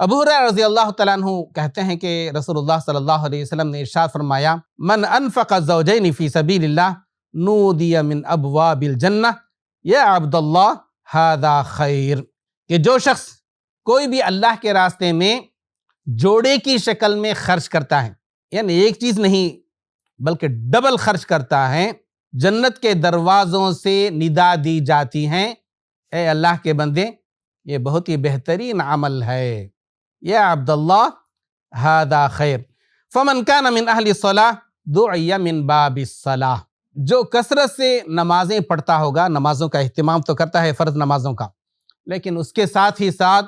ابو ہریرہ رضی اللہ تعالیٰ عنہ کہتے ہیں کہ رسول اللہ صلی اللہ علیہ وسلم نے ارشاد فرمایا من انفق الزوجین فی سبیل اللہ نودی من ابواب الجنہ یا عبد اللہ ھذا خیر، کہ جو شخص کوئی بھی اللہ کے راستے میں جوڑے کی شکل میں خرچ کرتا ہے، یعنی ایک چیز نہیں بلکہ ڈبل خرچ کرتا ہے، جنت کے دروازوں سے ندا دی جاتی ہیں اے اللہ کے بندے یہ بہت ہی بہترین عمل ہے، یا عبداللہ ھذا خیر۔ فمن کان من اہل الصلاۃ دعی من باب الصلاۃ، جو کثرت سے نمازیں پڑھتا ہوگا، نمازوں کا اہتمام تو کرتا ہے فرض نمازوں کا، لیکن اس کے ساتھ ہی ساتھ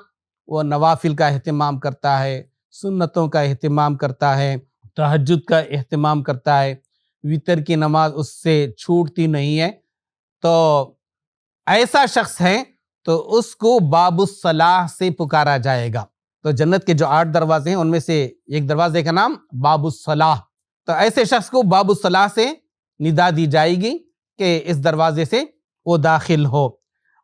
وہ نوافل کا اہتمام کرتا ہے، سنتوں کا اہتمام کرتا ہے، تہجد کا اہتمام کرتا ہے، وتر کی نماز اس سے چھوٹتی نہیں ہے، تو ایسا شخص ہے تو اس کو باب الصلاح سے پکارا جائے گا۔ تو جنت کے جو 8 دروازے ہیں ان میں سے ایک دروازے کا نام باب الصلاح، تو ایسے شخص کو باب الصلاح سے ندا دی جائے گی کہ اس دروازے سے وہ داخل ہو۔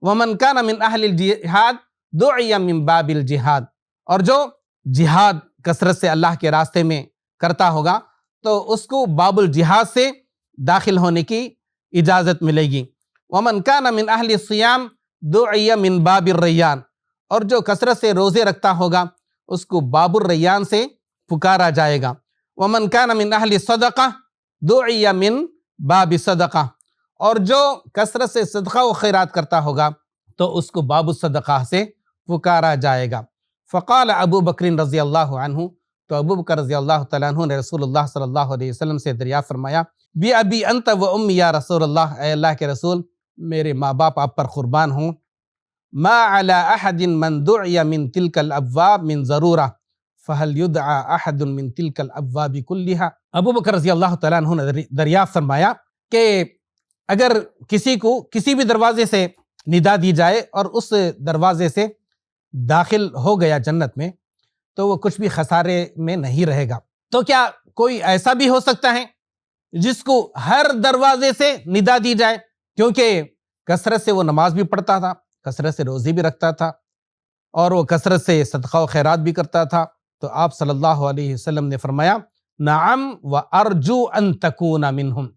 ومن کان من اہل الجہاد دعی من باب الجہاد، اور جو جہاد کثرت سے اللہ کے راستے میں کرتا ہوگا تو اس کو باب الجہاد سے داخل ہونے کی اجازت ملے گی۔ ومن کان من اہل الصیام دعی من باب الریان، اور جو کثرت سے روزے رکھتا ہوگا اس کو باب الریان سے پکارا جائے گا۔ ومن کان من اہل الصدقہ دعی من باب الصدقہ، اور جو کثرت سے صدقہ و خیرات کرتا ہوگا تو اس کو باب الصدقہ سے پکارا جائے گا۔ فقال ابو بکر رضی اللہ عنہ، تو ابو بکر رضی اللہ تعالیٰ عنہ نے رسول اللہ صلی اللہ علیہ وسلم سے دریافت فرمایا بی ابی انت و امی یا رسول اللہ، اے اللہ کے رسول میرے ماں باپ آپ پر قربان ہوں، ما علی احد من دعی من تلک الابواب من ضرورہ فہل یدعى احد من تلک الابواب کلہا۔ ابو بکر رضی اللہ تعالیٰ عنہ نے دریافت فرمایا کہ اگر کسی کو کسی بھی دروازے سے ندا دی جائے اور اس دروازے سے داخل ہو گیا جنت میں تو وہ کچھ بھی خسارے میں نہیں رہے گا، تو کیا کوئی ایسا بھی ہو سکتا ہے جس کو ہر دروازے سے ندا دی جائے؟ کیونکہ کثرت سے وہ نماز بھی پڑھتا تھا، کثرت سے روزی بھی رکھتا تھا، اور وہ کثرت سے صدقہ و خیرات بھی کرتا تھا، تو آپ صلی اللہ علیہ وسلم نے فرمایا نعم وارجو ان تکون منہم،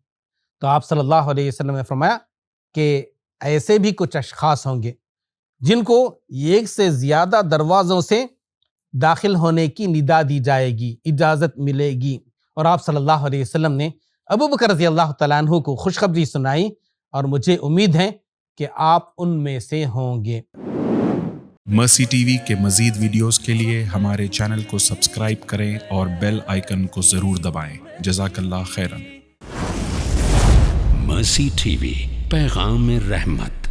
تو آپ صلی اللہ علیہ وسلم نے فرمایا کہ ایسے بھی کچھ اشخاص ہوں گے جن کو ایک سے زیادہ دروازوں سے داخل ہونے کی ندا دی جائے گی، اجازت ملے گی، اور آپ صلی اللہ علیہ وسلم نے ابو بکر رضی اللہ تعالیٰ عنہ کو خوشخبری سنائی، اور مجھے امید ہے کہ آپ ان میں سے ہوں گے۔ مرسی ٹی وی کے مزید ویڈیوز کے لیے ہمارے چینل کو سبسکرائب کریں اور بیل آئیکن کو ضرور دبائیں۔ جزاک اللہ خیرا۔ مرسی ٹی وی، پیغام رحمت۔